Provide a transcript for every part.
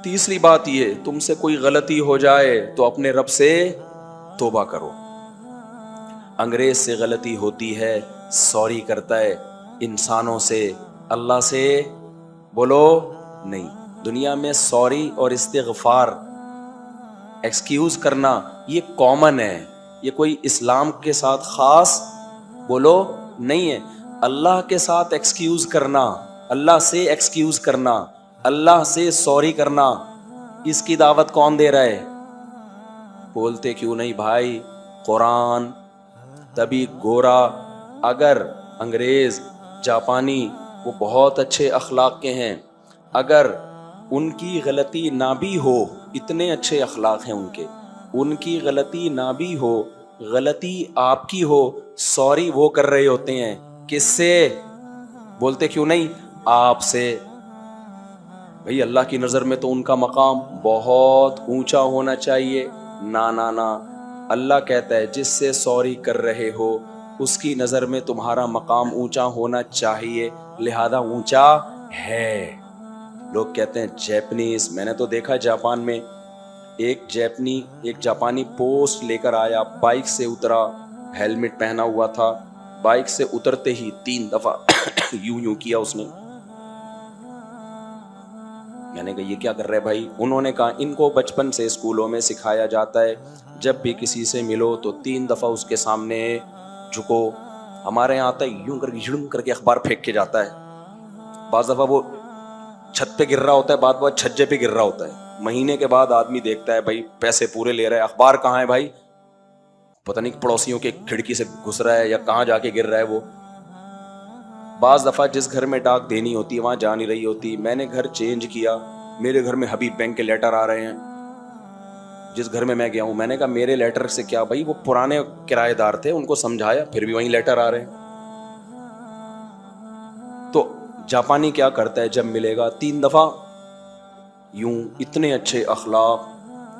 تیسری بات یہ، تم سے کوئی غلطی ہو جائے تو اپنے رب سے توبہ کرو۔ انگریز سے غلطی ہوتی ہے، سوری کرتا ہے، انسانوں سے، اللہ سے بولو نہیں۔ دنیا میں سوری اور استغفار، ایکسکیوز کرنا، یہ کامن ہے، یہ کوئی اسلام کے ساتھ خاص بولو نہیں ہے۔ اللہ کے ساتھ ایکسکیوز کرنا، اللہ سے ایکسکیوز کرنا، اللہ سے سوری کرنا، اس کی دعوت کون دے رہا ہے؟ بولتے کیوں نہیں بھائی؟ قرآن۔ تبھی گورا، اگر انگریز، جاپانی وہ بہت اچھے اخلاق کے ہیں، اگر ان کی غلطی نہ بھی ہو، اتنے اچھے اخلاق ہیں ان کے، ان کی غلطی نہ بھی ہو، غلطی آپ کی ہو، سوری وہ کر رہے ہوتے ہیں، کس سے؟ بولتے کیوں نہیں؟ آپ سے۔ بھئی اللہ کی نظر میں تو ان کا مقام بہت اونچا ہونا چاہیے۔ نا نا نا، اللہ کہتا ہے جس سے سوری کر رہے ہو اس کی نظر میں تمہارا مقام اونچا ہونا چاہیے، لہذا اونچا ہے۔ لوگ کہتے ہیں جیپنیز، میں نے تو دیکھا جاپان میں، ایک جاپانی پوسٹ لے کر آیا، بائک سے اترا، ہیلمٹ پہنا ہوا تھا، بائک سے اترتے ہی 3 دفعہ یوں کیا اس نے۔ میں نے کہا یہ کیا کر رہے بھائی؟ انہوں نے کہا ان کو بچپن سے اسکولوں میں سکھایا جاتا ہے جب بھی کسی سے ملو تو 3 دفعہ اس کے سامنے جھکو۔ ہمارے یہاں آتا ہے یوں کر کے جھڑم کر کے اخبار پھینک کے جاتا ہے، بعض دفعہ وہ چھت پہ گر رہا ہوتا ہے، بعض چھجے پہ گر رہا ہوتا ہے، مہینے کے بعد آدمی دیکھتا ہے بھائی پیسے پورے لے رہا ہے، اخبار کہاں ہے بھائی؟ پتہ نہیں پڑوسیوں کے کھڑکی سے گھس رہا ہے یا کہاں جا کے گر رہا ہے وہ۔ بعض دفعہ جس گھر میں ڈاک دینی ہوتی ہے وہاں جا نہیں رہی ہوتی۔ میں نے گھر چینج کیا، میرے گھر میں حبیب بینک کے لیٹر آ رہے ہیں، جس گھر میں میں گیا ہوں۔ میں نے کہا میرے لیٹر سے کیا بھائی؟ وہ پرانے کرایہ دار تھے، ان کو سمجھایا، پھر بھی وہیں لیٹر آ رہے ہیں۔ تو جاپانی کیا کرتا ہے جب ملے گا 3 دفعہ یوں، اتنے اچھے اخلاق،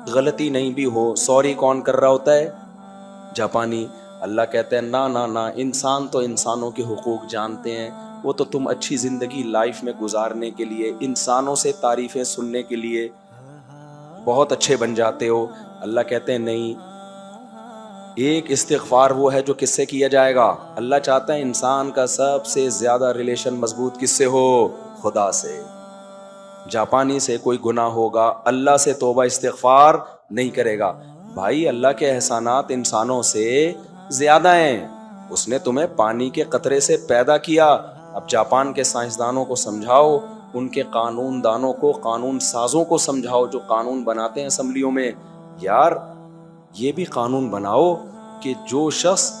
غلطی نہیں بھی ہو سوری کون کر رہا ہوتا ہے؟ جاپانی۔ اللہ کہتے ہیں نا نا نا، انسان تو انسانوں کے حقوق جانتے ہیں، وہ تو تم اچھی زندگی لائف میں گزارنے کے لیے، انسانوں سے تعریفیں سننے کے لیے بہت اچھے بن جاتے ہو۔ اللہ کہتے ہیں نہیں، ایک استغفار وہ ہے جو کس سے کیا جائے گا؟ اللہ چاہتا ہے انسان کا سب سے زیادہ ریلیشن مضبوط کس سے ہو؟ خدا سے۔ جاپانی سے کوئی گناہ ہوگا، اللہ سے توبہ استغفار نہیں کرے گا۔ بھائی اللہ کے احسانات انسانوں سے زیادہ ہیں، اس نے تمہیں پانی کے قطرے سے پیدا کیا۔ اب جاپان کے سائنسدانوں کو سمجھاؤ، ان کے قانون دانوں کو، قانون سازوں کو سمجھاؤ جو قانون بناتے ہیں اسمبلیوں میں، یار یہ بھی قانون بناؤ کہ جو شخص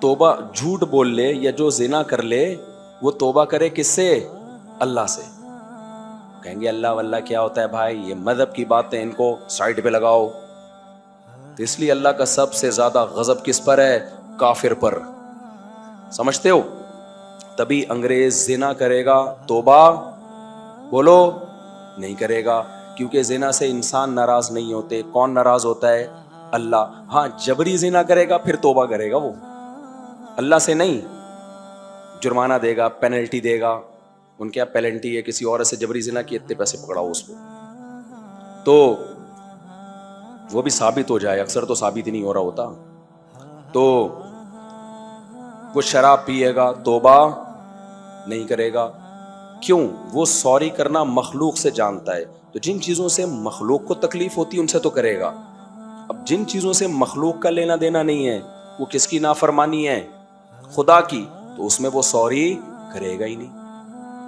توبہ جھوٹ بول لے یا جو زنا کر لے وہ توبہ کرے کس سے؟ اللہ سے۔ کہیں گے اللہ واللہ کیا ہوتا ہے بھائی؟ یہ مذہب کی باتیں، ان کو سائڈ پہ لگاؤ۔ تو اس لیے اللہ کا سب سے زیادہ غضب کس پر ہے؟ کافر پر۔ سمجھتے ہو؟ تبھی انگریز زنا کرے گا، توبہ بولو نہیں کرے گا، کیونکہ زنا سے انسان ناراض نہیں ہوتے۔ کون ناراض ہوتا ہے؟ اللہ۔ ہاں جبری زنا کرے گا پھر توبہ کرے گا وہ، اللہ سے نہیں۔ جرمانہ دے گا، پینلٹی دے گا، ان کے پینلٹی ہے کسی عورت سے جبری زنا کی اتنے پیسے پکڑاؤ اس کو، تو وہ بھی ثابت ہو جائے، اکثر تو ثابت ہی نہیں ہو رہا ہوتا۔ تو وہ شراب پیے گا، توبہ نہیں کرے گا، کیوں؟ وہ سوری کرنا مخلوق سے جانتا ہے، تو جن چیزوں سے مخلوق کو تکلیف ہوتی ہے ان سے تو کرے گا۔ اب جن چیزوں سے مخلوق کا لینا دینا نہیں ہے، وہ کس کی نافرمانی ہے؟ خدا کی، تو اس میں وہ سوری کرے گا ہی نہیں۔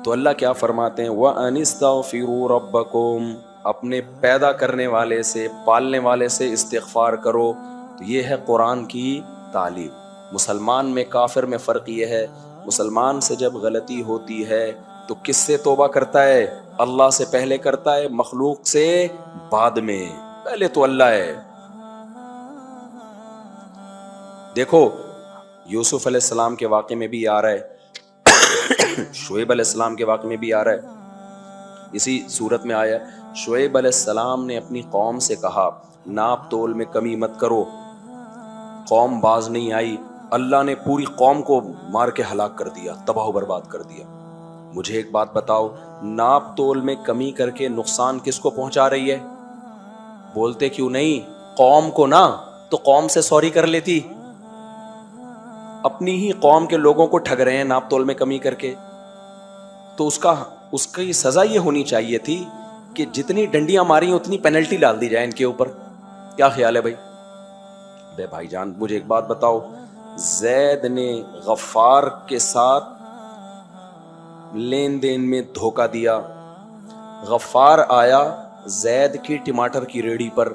تو اللہ کیا فرماتے ہیں؟ وَأَنِ اسْتَغْفِرُوا رَبَّكُمْ، اپنے پیدا کرنے والے سے، پالنے والے سے استغفار کرو۔ تو یہ ہے قرآن کی تعلیم۔ مسلمان میں کافر میں فرق یہ ہے، مسلمان سے جب غلطی ہوتی ہے تو کس سے توبہ کرتا ہے؟ اللہ سے پہلے کرتا ہے، مخلوق سے بعد میں، پہلے تو اللہ ہے۔ دیکھو یوسف علیہ السلام کے واقعے میں بھی آ رہا ہے، شعیب علیہ السلام کے واقعے میں بھی آ رہا ہے، اسی صورت میں آیا ہے۔ شعیب علیہ السلام نے اپنی قوم سے کہا ناپ تول میں کمی مت کرو، قوم باز نہیں آئی، اللہ نے پوری قوم کو مار کے ہلاک کر دیا، تباہ و برباد کر دیا۔ مجھے ایک بات بتاؤ، ناپ تول میں کمی کر کے نقصان کس کو پہنچا رہی ہے؟ بولتے کیوں نہیں؟ قوم کو نا، تو قوم سے سوری کر لیتی. اپنی ہی قوم کے لوگوں کو ٹھگ رہے ہیں ناپ تول میں کمی کر کے. تو اس کی سزا یہ ہونی چاہیے تھی کہ جتنی ڈنڈیاں ماری ہیں اتنی پینلٹی ڈال دی جائے ان کے اوپر. کیا خیال ہے بھائی؟ بے بھائی جان مجھے ایک بات بتاؤ، زید نے غفار کے ساتھ لین دین میں دھوکہ دیا. غفار آیا زید کی ٹماٹر کی ریڑھی پر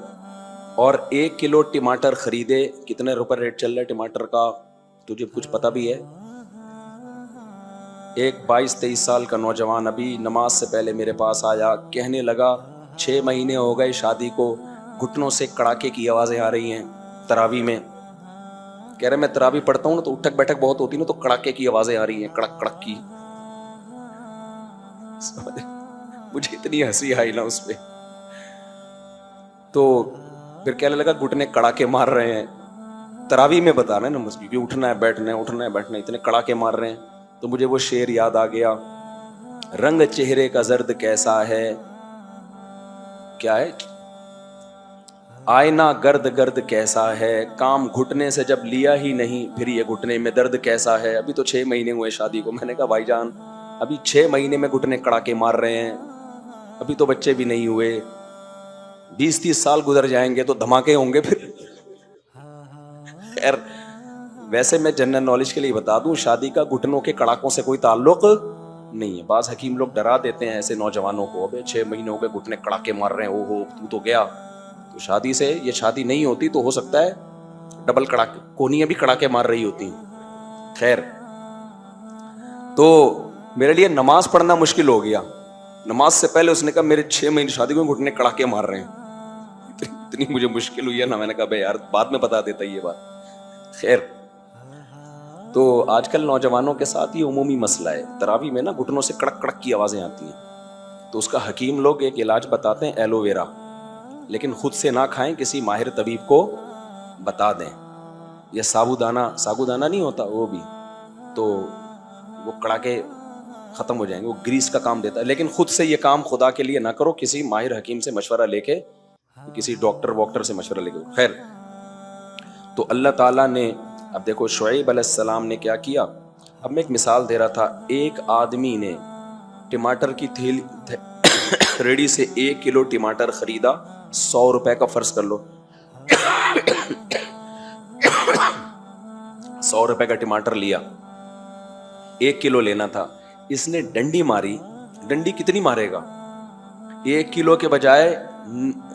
اور 1 کلو ٹماٹر خریدے. کتنے روپے ریٹ چل رہا ہے ٹماٹر کا؟ تجھے کچھ پتا بھی ہے؟ ایک 22-23 سال کا نوجوان ابھی نماز سے پہلے میرے پاس آیا، کہنے لگا 6 مہینے ہو گئے شادی کو، گھٹنوں سے کڑاکے کی آوازیں آ رہی ہیں تراویح میں. کہہ رہے میں تراویح پڑھتا ہوں نا تو اٹھک بیٹھک بہت ہوتی نا، تو کڑاکے کی آوازیں آ رہی ہیں، کڑک کڑک کی. مجھے اتنی ہنسی آئی نا اس پہ. تو پھر کہنے لگا گھٹنے کڑاکے مار رہے ہیں. تراویح میں بتا رہے ہیں نا مسجد کی، اٹھنا ہے بیٹھنا ہے اٹھنا ہے بیٹھنا ہے، اتنے کڑاکے مار رہے ہیں. تو مجھے وہ شعر یاد آ گیا، رنگ چہرے کا زرد کیسا ہے، کیا ہے، آئینہ گرد گرد کیسا ہے، کام گھٹنے سے جب لیا ہی نہیں پھر یہ گھٹنے میں درد کیسا ہے. ابھی تو 6 مہینے ہوئے شادی کو. میں نے کہا بھائی جان ابھی 6 مہینے میں گھٹنے کڑاکے مار رہے ہیں، ابھی تو بچے بھی نہیں ہوئے، 20-30 سال گزر جائیں گے تو دھماکے ہوں گے پھر. خیر ویسے میں جنرل نالج کے لیے بتا دوں، شادی کا گھٹنوں کے کڑاکوں سے کوئی تعلق نہیں ہے. بعض حکیم لوگ ڈرا دیتے ہیں ایسے نوجوانوں کو، ابے 6 مہینے ہو گئے گھٹنے کڑاکے مار رہے ہیں، او ہو تو گیا. تو شادی سے یہ شادی نہیں ہوتی تو ہو سکتا ہے ڈبل کڑاکے، کونیاں بھی کڑاکے مار رہی ہوتی ہیں. خیر تو میرے لیے نماز پڑھنا مشکل ہو گیا. نماز سے پہلے اس نے کہا میرے 6 مہینے شادی کو گھٹنے کڑاکے مار رہے ہیں. اتنی مجھے مشکل ہوئی ہے نا، میں نے کہا بھائی یار بعد میں بتا دیتا یہ بات. خیر تو آج کل نوجوانوں کے ساتھ یہ عمومی مسئلہ ہے، تراویح میں نا گھٹنوں سے کڑک کڑک کی آوازیں آتی ہیں. تو اس کا حکیم لوگ ایک علاج بتاتے ہیں، ایلو ویرا، لیکن خود سے نہ کھائیں، کسی ماہر طبیب کو بتا دیں. یا سابودانہ نہیں ہوتا وہ بھی، تو وہ کڑاکے ختم ہو جائیں گے. وہ گریس کا کام دیتا ہے، لیکن خود سے یہ کام خدا کے لیے نہ کرو، کسی ماہر حکیم سے مشورہ لے کے، کسی ڈاکٹر سے مشورہ لے کے. خیر تو اللہ تعالیٰ نے، اب دیکھو شعیب علیہ السلام نے کیا کیا. اب میں ایک مثال دے رہا تھا، ایک آدمی نے ٹماٹر کی ریڑھی سے 1 کلو ٹماٹر خریدا، 100 روپے کا فرض کر لو. 100 روپے کا ٹماٹر لیا، 1 کلو لینا تھا. اس نے ڈنڈی ماری. ڈنڈی کتنی مارے گا؟ 1 کلو کے بجائے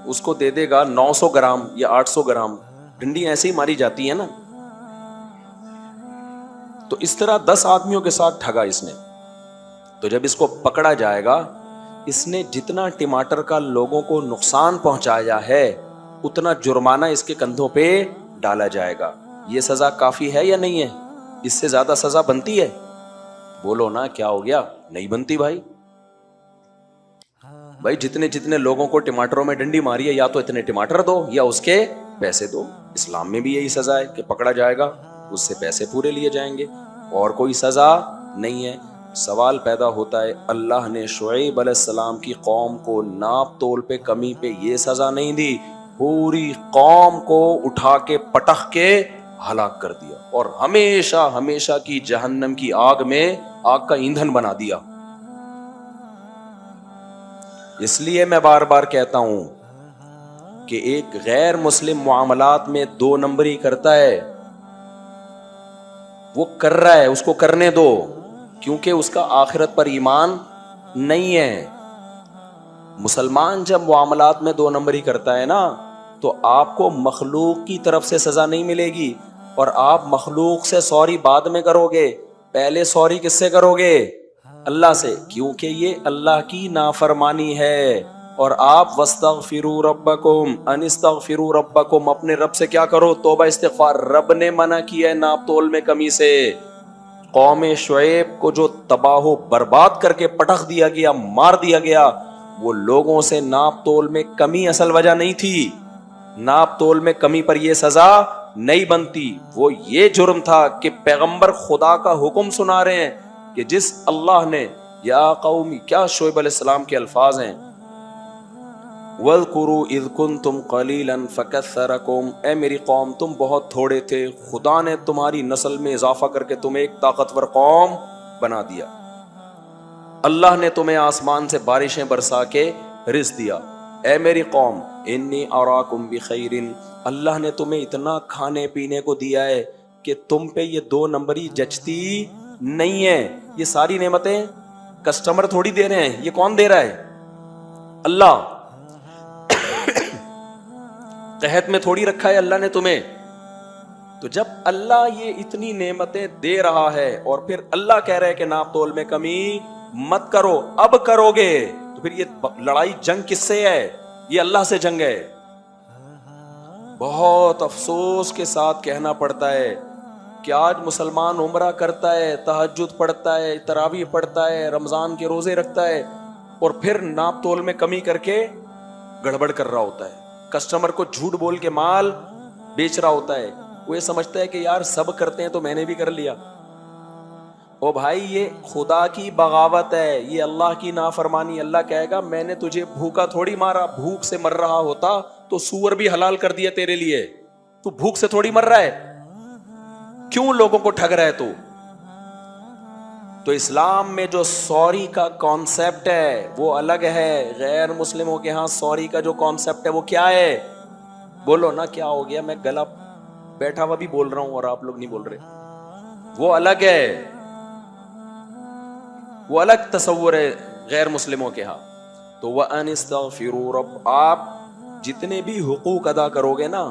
اس کو دے دے گا 900 گرام یا 800 گرام. ڈنڈی ایسے ہی ماری جاتی ہے نا. تو اس طرح 10 آدمیوں کے ساتھ ٹھگا اس نے. تو جب اس کو پکڑا جائے گا، اس نے جتنا ٹماٹر کا لوگوں کو نقصان پہنچایا ہے اتنا جرمانہ اس کے کندھوں پہ ڈالا جائے گا. یہ سزا کافی ہے یا نہیں ہے؟ اس سے زیادہ سزا بنتی ہے؟ بولو نا کیا ہو گیا؟ نہیں بنتی بھائی. بھائی جتنے لوگوں کو ٹماٹروں میں ڈنڈی ماری ہے، یا تو اتنے ٹماٹر دو یا اس کے پیسے دو. اسلام میں بھی یہی سزا ہے کہ پکڑا جائے گا اس سے پیسے پورے لیے جائیں گے، اور کوئی سزا نہیں ہے. سوال پیدا ہوتا ہے، اللہ نے شعیب علیہ السلام کی قوم کو ناپ تول پہ کمی پہ یہ سزا نہیں دی، پوری قوم کو اٹھا کے پٹخ کے ہلاک کر دیا اور ہمیشہ ہمیشہ کی جہنم کی آگ میں آگ کا ایندھن بنا دیا. اس لیے میں بار بار کہتا ہوں کہ ایک غیر مسلم معاملات میں 2 نمبری کرتا ہے، وہ کر رہا ہے، اس کو کرنے دو، کیونکہ اس کا آخرت پر ایمان نہیں ہے. مسلمان جب معاملات میں 2 نمبری کرتا ہے نا، تو آپ کو مخلوق کی طرف سے سزا نہیں ملے گی، اور آپ مخلوق سے سوری بعد میں کرو گے. پہلے سوری کس سے کرو گے؟ اللہ سے، کیونکہ یہ اللہ کی نافرمانی ہے. اور آپ وَاسْتَغْفِرُوا رَبَّكُمْ أَنِ اسْتَغْفِرُوا رَبَّكُمْ، اپنے رب سے کیا کرو؟ توبہ استغفار. رب نے منع کیا ہے ناپ تول میں کمی سے. قوم شعیب کو جو تباہ و برباد کر کے پٹخ دیا گیا، مار دیا گیا، وہ لوگوں سے ناپ تول میں کمی اصل وجہ نہیں تھی. ناپ تول میں کمی پر یہ سزا نہیں بنتی. وہ یہ جرم تھا کہ پیغمبر خدا کا حکم سنا رہے ہیں کہ جس اللہ نے یا قومی، کیا شعیب علیہ السلام کے الفاظ ہیں، وَاذْكُرُوا إِذْ كُنْتُمْ قَلِيلًا فَكَثَّرَكُمْ، اے میری قوم تم بہت تھوڑے تھے، خدا نے تمہاری نسل میں اضافہ کر کے تمہیں ایک طاقتور قوم بنا دیا، اللہ نے تمہیں آسمان سے بارشیں برسا کے رزق دیا، اے میری قوم انی اراکم بخیر، اللہ نے تمہیں اتنا کھانے پینے کو دیا ہے کہ تم پہ یہ 2 نمبری جچتی نہیں ہے، یہ ساری نعمتیں کسٹمر تھوڑی دے رہے ہیں، یہ کون دے رہا ہے؟ اللہ، قحط میں تھوڑی رکھا ہے اللہ نے تمہیں۔ تو جب اللہ یہ اتنی نعمتیں دے رہا ہے اور پھر اللہ کہہ رہے کہ ناپ تول میں کمی مت کرو، اب کرو گے تو پھر یہ لڑائی جنگ کس سے ہے؟ یہ اللہ سے جنگ ہے۔ بہت افسوس کے ساتھ کہنا پڑتا ہے کہ آج مسلمان عمرہ کرتا ہے، تہجد پڑھتا ہے، تراویح پڑھتا ہے، رمضان کے روزے رکھتا ہے، اور پھر ناپ تول میں کمی کر کے گڑبڑ کر رہا ہوتا ہے، کسٹمر کو جھوٹ بول کے مال بیچ رہا ہوتا ہے، وہ یہ سمجھتا ہے کہ یار سب کرتے ہیں تو میں نے بھی کر لیا۔ او بھائی یہ خدا کی بغاوت ہے، یہ اللہ کی نافرمانی۔ اللہ کہے گا میں نے تجھے بھوکا تھوڑی مارا، بھوک سے مر رہا ہوتا تو سور بھی حلال کر دیا تیرے لیے، تو بھوک سے تھوڑی مر رہا ہے، کیوں لوگوں کو ٹھگ رہا ہے تو اسلام میں جو سوری کا کانسیپٹ ہے وہ الگ ہے، غیر مسلموں کے ہاں سوری کا جو کانسیپٹ ہے وہ کیا ہے؟ بولو نا کیا ہو گیا؟ میں گلا بیٹھا ہوا بھی بول رہا ہوں اور آپ لوگ نہیں بول رہے، وہ الگ ہے، وہ الگ تصور ہے غیر مسلموں کے ہاں۔ تو وَأَنِ اسْتَغْفِرُوا رَبَّ، آپ جتنے بھی حقوق ادا کرو گے نا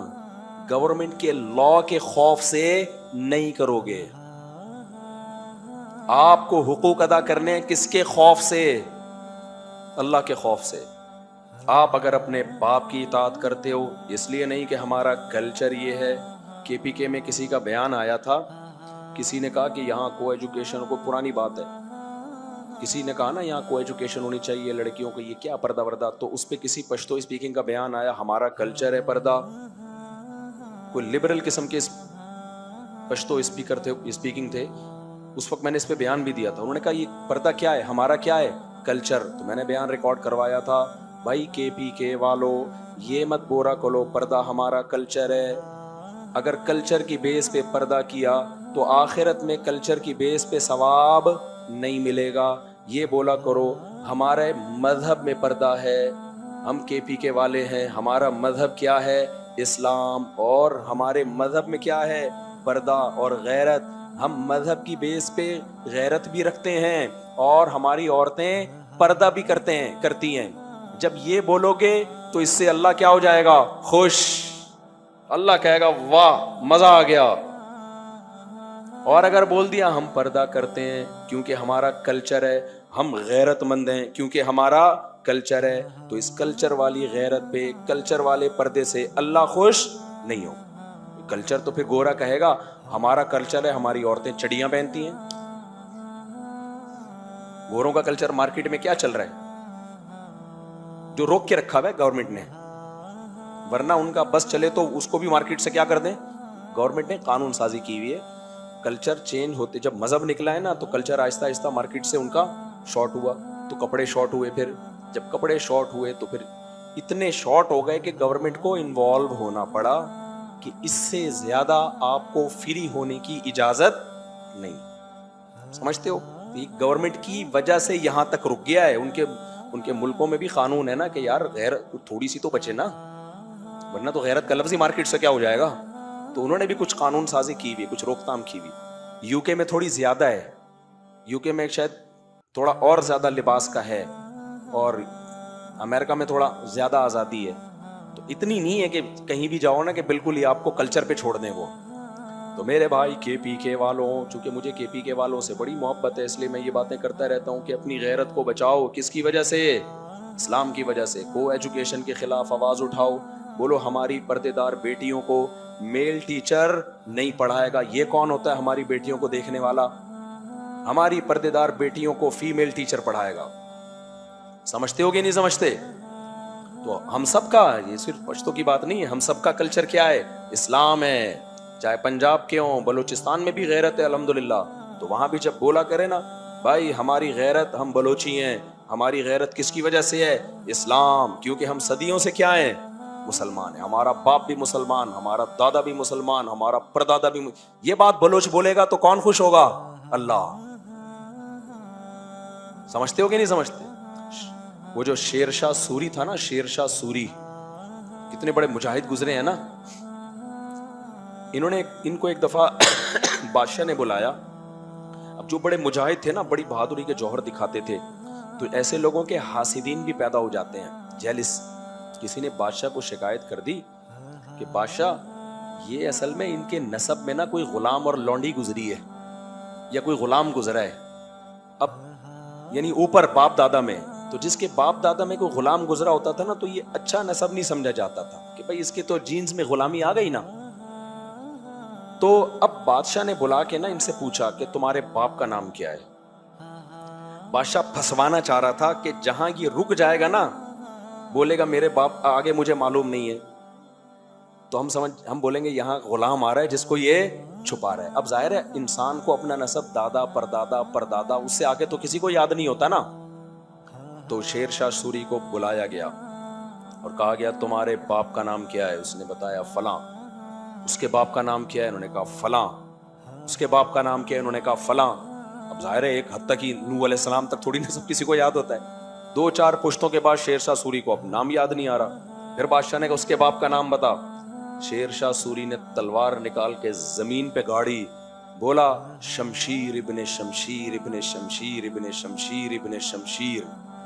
گورنمنٹ کے لا کے خوف سے نہیں کرو گے، آپ کو حقوق ادا کرنے کس کے خوف سے؟ اللہ کے خوف سے۔ آپ اگر اپنے باپ کی اطاعت کرتے ہو، اس لیے نہیں کہ ہمارا کلچر یہ ہے، کے پی کے میں کسی کا بیان آیا تھا، کسی نے کہا کہ یہاں کو ایجوکیشن کو، پرانی بات ہے، کسی نے کہا نا یہاں کو ایجوکیشن ہونی چاہیے لڑکیوں کو، یہ کیا پردہ وردہ، تو اس پہ کسی پشتو اسپیکنگ کا بیان آیا، ہمارا کلچر ہے پردہ، کوئی لبرل قسم کے پشتو اسپیکر تھے، اسپیکنگ تھے، اس وقت میں نے اس پہ بیان بھی دیا تھا، انہوں نے کہا یہ پردہ کیا ہے، ہمارا کیا ہے کلچر، تو میں نے بیان ریکارڈ کروایا تھا، بھائی کے پی کے والو یہ مت بورا کرو، پردہ ہمارا کلچر ہے، اگر کلچر کی بیس پہ پردہ کیا تو آخرت میں کلچر کی بیس پہ ثواب نہیں ملے گا، یہ بولا کرو ہمارے مذہب میں پردہ ہے، ہم کے پی کے والے ہیں، ہمارا مذہب کیا ہے اسلام، اور ہمارے مذہب میں کیا ہے پردہ اور غیرت، ہم مذہب کی بیس پہ غیرت بھی رکھتے ہیں اور ہماری عورتیں پردہ بھی کرتی ہیں۔ جب یہ بولو گے تو اس سے اللہ کیا ہو جائے گا؟ خوش، اللہ کہے گا واہ مزہ آ گیا۔ اور اگر بول دیا ہم پردہ کرتے ہیں کیونکہ ہمارا کلچر ہے، ہم غیرت مند ہیں کیونکہ ہمارا کلچر ہے، تو اس کلچر والی غیرت پہ، کلچر والے پردے سے اللہ خوش نہیں ہو۔ کلچر تو پھر گورا کہے گا ہمارا کلچر ہے، ہماری عورتیں چڑیاں پہنتی ہیں۔ گوروں کا کلچر مارکیٹ میں کیا چل رہا ہے جو روک کے رکھا ہوا ہے گورنمنٹ نے، ورنہ ان کا بس چلے تو اس کو بھی مارکیٹ سے کیا کر دیں، گورنمنٹ نے قانون سازی کی ہوئی ہے۔ کلچر چینج ہوتے، جب مذہب نکلا ہے نا تو کلچر آہستہ آہستہ مارکیٹ سے ان کا شارٹ ہوا، تو کپڑے شارٹ ہوئے، پھر جب کپڑے شارٹ ہوئے تو پھر اتنے شارٹ ہو گئے کہ گورنمنٹ کو انوالو ہونا پڑا کہ اس سے زیادہ آپ کو فری ہونے کی اجازت نہیں۔ سمجھتے ہو؟ گورنمنٹ کی وجہ سے یہاں تک رک گیا ہے۔ ان کے ملکوں میں بھی قانون ہے نا کہ یار غیر تھوڑی سی تو بچے نا، ورنہ تو غیرت کا لفظ ہی مارکیٹ سے کیا ہو جائے گا۔ تو انہوں نے بھی کچھ قانون سازی کی ہوئی، کچھ روک تھام کی ہوئی۔ یو کے میں تھوڑی زیادہ ہے، یو کے میں شاید تھوڑا اور زیادہ لباس کا ہے، اور امریکہ میں تھوڑا زیادہ آزادی ہے، تو اتنی نہیں ہے کہ کہیں بھی جاؤ نا کہ بالکل ہی آپ کو کلچر پہ چھوڑ دیں وہ۔ تو میرے بھائی کے پی کے والوں، چونکہ مجھے کے پی کے والوں سے بڑی محبت ہے، اس لیے میں یہ باتیں کرتا رہتا ہوں کہ اپنی غیرت کو بچاؤ۔ کس کی وجہ سے؟ اسلام کی وجہ سے۔ کو ایجوکیشن کے خلاف آواز اٹھاؤ، بولو ہماری پردے دار بیٹیوں کو میل ٹیچر نہیں پڑھائے گا۔ یہ کون ہوتا ہے ہماری بیٹیوں کو دیکھنے والا؟ ہماری پردے دار بیٹیوں کو فیمیل ٹیچر پڑھائے گا۔ سمجھتے ہو کہ نہیں سمجھتے؟ تو ہم سب کا، یہ صرف پشتو کی بات نہیں ہے، ہم سب کا کلچر کیا ہے؟ اسلام ہے۔ چاہے پنجاب کے ہوں، بلوچستان میں بھی غیرت ہے الحمدللہ، تو وہاں بھی جب بولا کرے نا بھائی ہماری غیرت، ہم بلوچی ہیں، ہماری غیرت کس کی وجہ سے ہے؟ اسلام، کیونکہ ہم صدیوں سے کیا ہیں؟ مسلمان ہیں، ہمارا باپ بھی مسلمان، ہمارا دادا بھی مسلمان، ہمارا پردادا بھی یہ بات بلوچ بولے گا تو کون خوش ہوگا؟ اللہ۔ سمجھتے ہو کہ نہیں سمجھتے؟ وہ جو شیر شاہ سوری تھا نا، شیر شاہ سوری، کتنے بڑے مجاہد گزرے ہیں نا، ان کو ایک دفعہ بادشاہ نے بلایا۔ اب جو بڑے مجاہد تھے نا، بڑی بہادری کے جوہر دکھاتے تھے، تو ایسے لوگوں کے حاسدین بھی پیدا ہو جاتے ہیں، جیلس۔ کسی نے بادشاہ کو شکایت کر دی کہ بادشاہ یہ اصل میں ان کے نسب میں نا کوئی غلام اور لونڈی گزری ہے، یا کوئی غلام گزرا ہے، اب یعنی اوپر باپ دادا میں، تو جس کے باپ دادا میں کوئی غلام گزرا ہوتا تھا نا، تو یہ اچھا نسب نہیں سمجھا جاتا تھا کہ بھائی اس کے تو جینز میں غلامی آ گئی نا۔ تو اب بادشاہ نے بلا کے نا ان سے پوچھا کہ تمہارے باپ کا نام کیا ہے؟ بادشاہ پھنسوانا چاہ رہا تھا کہ جہاں یہ رک جائے گا نا، بولے گا میرے باپ آگے مجھے معلوم نہیں ہے، تو ہم بولیں گے یہاں غلام آ رہا ہے جس کو یہ چھپا رہا ہے۔ اب ظاہر ہے انسان کو اپنا نسب دادا پردادا پردادا اس سے آگے تو کسی کو یاد نہیں ہوتا نا۔ تو شیر شاہ سوری کو بلایا گیا اور کہا گیا تمہارے باپ کا نام کیا ہے؟ اس نے بتایا فلاں۔ اس کے باپ کا نام کیا ہے؟ انہوں نے کہا فلاں۔ اس کے باپ کا نام کیا ہے؟ انہوں نے کہا فلاں۔ اب ظاہر ہے ایک حد تک ہی، نوح علیہ السلام تک تھوڑی نسب کسی کو یاد ہوتا ہے۔ 2-4 پشتوں کے بعد شیر شاہ سوری کو اب نام یاد نہیں آ رہا۔ پھر بادشاہ نے کہا اس کے باپ کا نام بتا۔ شیر شاہ سوری نے تلوار نکال کے زمین پہ گاڑی، بولا شمشیر ابن شمشیر ابن شمشیر ابن شمشیر ابن شمشیر،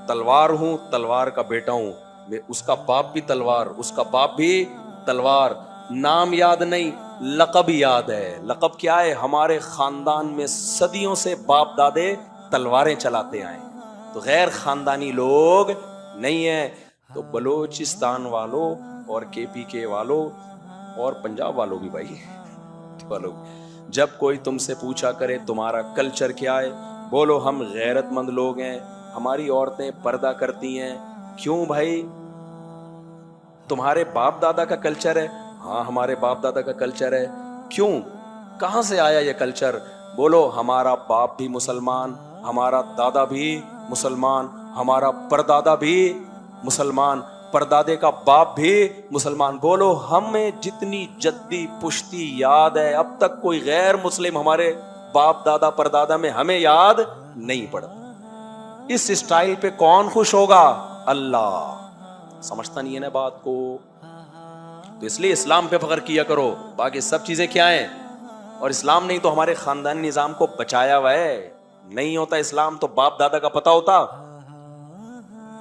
تلوار ہوں، تلوار کا بیٹا ہوں، اس کا باپ بھی تلوار، اس کا باپ بھی تلوار۔ نام یاد نہیں، لقب یاد ہے۔ لقب کیا ہے؟ ہمارے خاندان میں صدیوں سے باپ دادے تلواریں چلاتے آئے، تو غیر خاندانی لوگ نہیں ہیں۔ تو بلوچستان والوں اور KPK والوں اور پنجاب والوں بھی بھائی والوں، جب کوئی تم سے پوچھا کرے تمہارا کلچر کیا ہے، بولو ہم غیرت مند لوگ ہیں، ہماری عورتیں پردہ کرتی ہیں۔ کیوں بھائی؟ تمہارے باپ دادا کا کلچر ہے؟ ہاں ہمارے باپ دادا کا کلچر ہے۔ کیوں؟ کہاں سے آیا یہ کلچر؟ بولو ہمارا باپ بھی مسلمان، ہمارا دادا بھی مسلمان، ہمارا پردادا بھی مسلمان، پردادے کا باپ بھی مسلمان۔ بولو ہمیں جتنی جدی پشتی یاد ہے، اب تک کوئی غیر مسلم ہمارے باپ دادا پردادا میں ہمیں یاد نہیں پڑا۔ اس اسٹائل پہ کون خوش ہوگا؟ اللہ۔ سمجھتا نہیں ہے نا بات کو؟ تو اس لیے اسلام پہ فخر کیا کرو، باقی سب چیزیں کیا ہیں؟ اور اسلام نہیں تو ہمارے خاندانی نظام کو بچایا ہوا ہے۔ نہیں ہوتا اسلام تو باپ دادا کا پتہ ہوتا،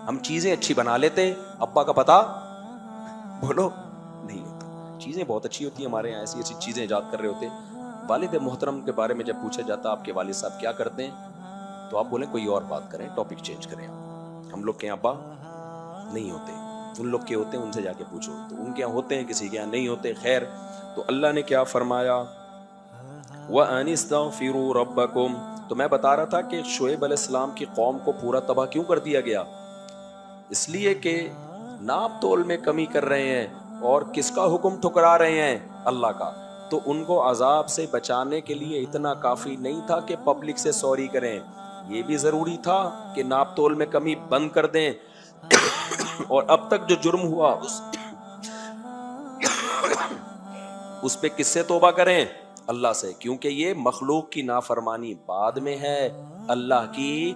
ہم چیزیں اچھی بنا لیتے، ابا کا پتہ بولو نہیں ہوتا۔ چیزیں بہت اچھی ہوتی ہیں ہمارے یہاں، ایسی ایسی چیزیں ایجاد کر رہے ہوتے۔ والد محترم کے بارے میں جب پوچھا جاتا آپ کے والد صاحب کیا کرتے ہیں، تو آپ بولیں کوئی اور بات کریں، ٹاپک چینج کریں۔ ہم لوگ کے یہاں ابا نہیں ہوتے، ان لوگ کے ہوتے ہیں، ان سے جا کے پوچھو، تو ان کے یہاں ہوتے ہیں، کسی کے یہاں نہیں ہوتے۔ خیر، تو اللہ نے کیا فرمایا؟ وَأَنِ اسْتَغْفِرُوا رَبَّكُمْ۔ تو میں بتا رہا تھا کہ شعیب علیہ السلام کی قوم کو پورا تباہ کیوں کر دیا گیا؟ اس لیے کہ ناپ تول میں کمی کر رہے ہیں، اور کس کا حکم ٹھکرا رہے ہیں؟ اللہ کا۔ تو ان کو عذاب سے بچانے کے لیے اتنا کافی نہیں تھا کہ پبلک سے سوری کریں، یہ بھی ضروری تھا کہ ناپ تول میں کمی بند کر دیں، اور اب تک جو جرم ہوا اس پہ کس سے توبہ کریں؟ اللہ سے، کیونکہ یہ مخلوق کی نافرمانی بعد میں ہے، اللہ کی